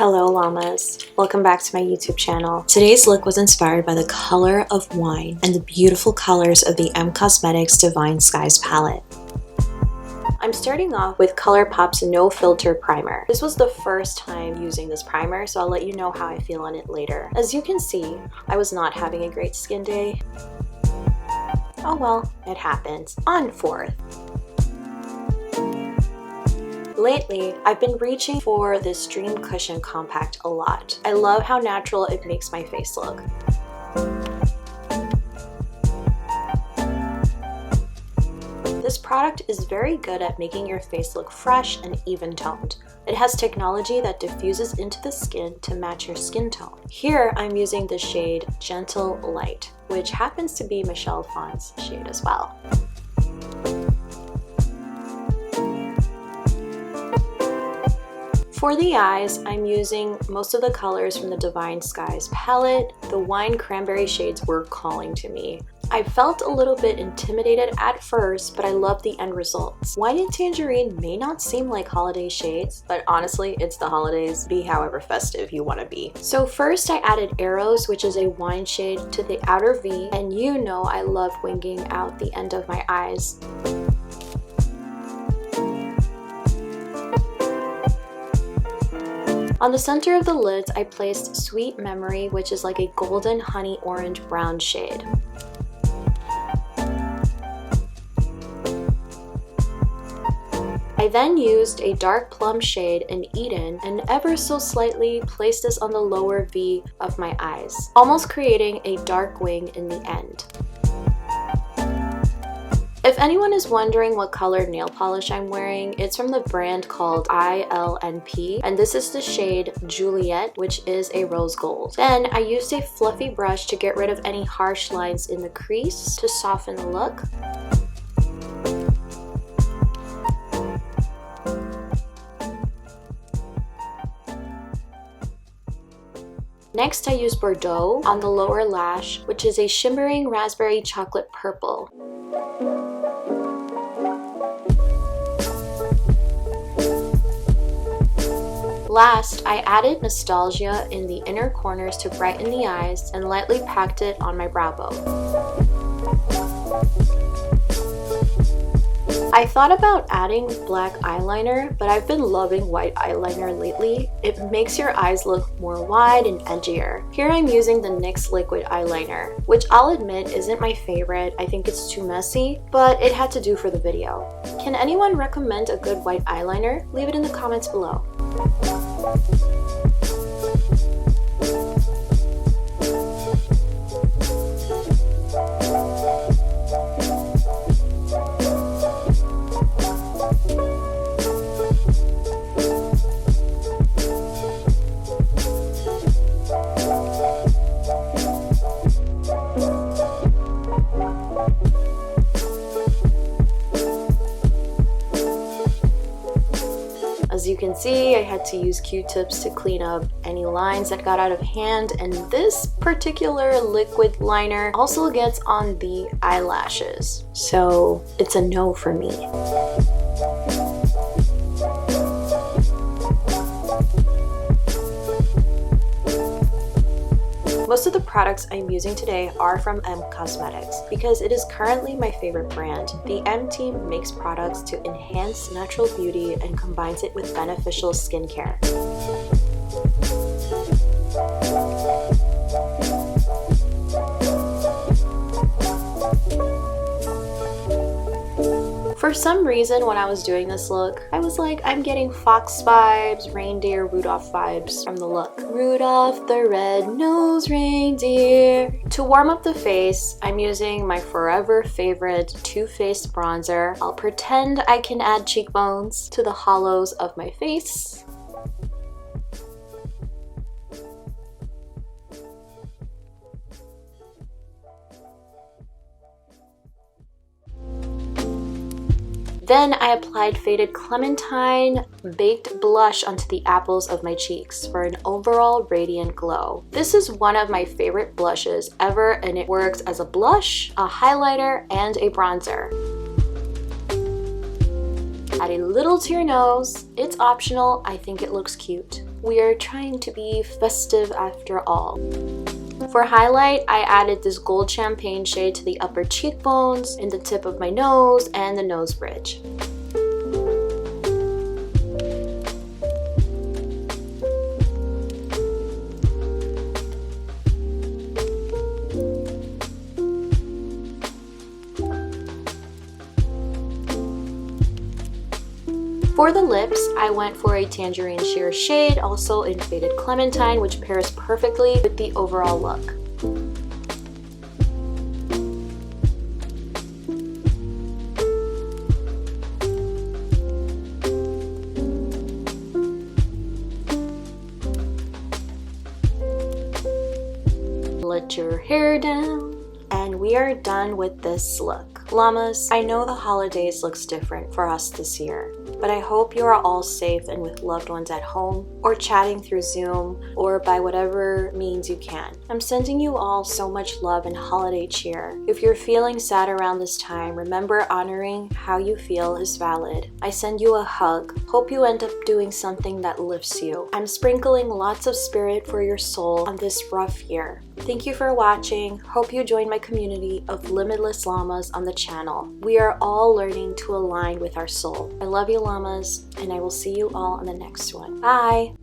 Hello llamas, welcome back to my YouTube channel. Today's look was inspired by the color of wine and the beautiful colors of the Emcosmetics Divine Skies palette. I'm starting off with Colourpop's No Filter Primer. This was the first time using this primer, so I'll let you know how I feel on it later. As you can see, I was not having a great skin day. Oh well, it happens. On fourth. Lately, I've been reaching for this Dream Cushion Compact a lot. I love how natural it makes my face look. This product is very good at making your face look fresh and even-toned. It has technology that diffuses into the skin to match your skin tone. Here, I'm using the shade Gentle Light, which happens to be Michelle Phan's shade as well. For the eyes, I'm using most of the colors from the Divine Skies palette. The wine cranberry shades were calling to me. I felt a little bit intimidated at first, but I love the end results. Wine and tangerine may not seem like holiday shades, but honestly, it's the holidays. Be however festive you want to be. So first I added Arrows, which is a wine shade, to the outer V, and you know I love winging out the end of my eyes. On the center of the lids, I placed Sweet Memory, which is like a golden honey orange brown shade. I then used a dark plum shade in Eden and ever so slightly placed this on the lower V of my eyes, almost creating a dark wing in the end. If anyone is wondering what color nail polish I'm wearing, it's from the brand called ILNP, and this is the shade Juliette, which is a rose gold. Then I used a fluffy brush to get rid of any harsh lines in the crease to soften the look. Next, I used Bordeaux on the lower lash, which is a shimmering raspberry chocolate purple. Last, I added Nostalgia in the inner corners to brighten the eyes and lightly packed it on my brow bone. I thought about adding black eyeliner, but I've been loving white eyeliner lately. It makes your eyes look more wide and edgier. Here I'm using the NYX liquid eyeliner, which I'll admit isn't my favorite. I think it's too messy, but it had to do for the video. Can anyone recommend a good white eyeliner? Leave it in the comments below. As you can see, I had to use Q-tips to clean up any lines that got out of hand, and this particular liquid liner also gets on the eyelashes, so it's a no for me. Most of the products I'm using today are from Emcosmetics because it is currently my favorite brand. The M team makes products to enhance natural beauty and combines it with beneficial skincare. For some reason, when I was doing this look, I was like, I'm getting fox vibes, reindeer, Rudolph vibes from the look. Rudolph the red-nosed reindeer. To warm up the face, I'm using my forever favorite Too Faced bronzer. I'll pretend I can add cheekbones to the hollows of my face. Then I applied Faded Clementine Baked Blush onto the apples of my cheeks for an overall radiant glow. This is one of my favorite blushes ever, and it works as a blush, a highlighter, and a bronzer. Add a little to your nose. It's optional. I think it looks cute. We are trying to be festive after all. For highlight, I added this gold champagne shade to the upper cheekbones, in the tip of my nose, and the nose bridge. For the lips, I went for a tangerine sheer shade, also in Faded Clementine, which pairs perfectly with the overall look. Let your hair down, and we are done with this look. Llamas, I know the holidays looks different for us this year, but I hope you are all safe and with loved ones at home, or chatting through Zoom, or by whatever means you can. I'm sending you all so much love and holiday cheer. If you're feeling sad around this time, remember honoring how you feel is valid. I send you a hug. Hope you end up doing something that lifts you. I'm sprinkling lots of spirit for your soul on this rough year. Thank you for watching. Hope you join my community of limitless llamas on the channel. We are all learning to align with our soul. I love you, llamas, and I will see you all on the next one. Bye!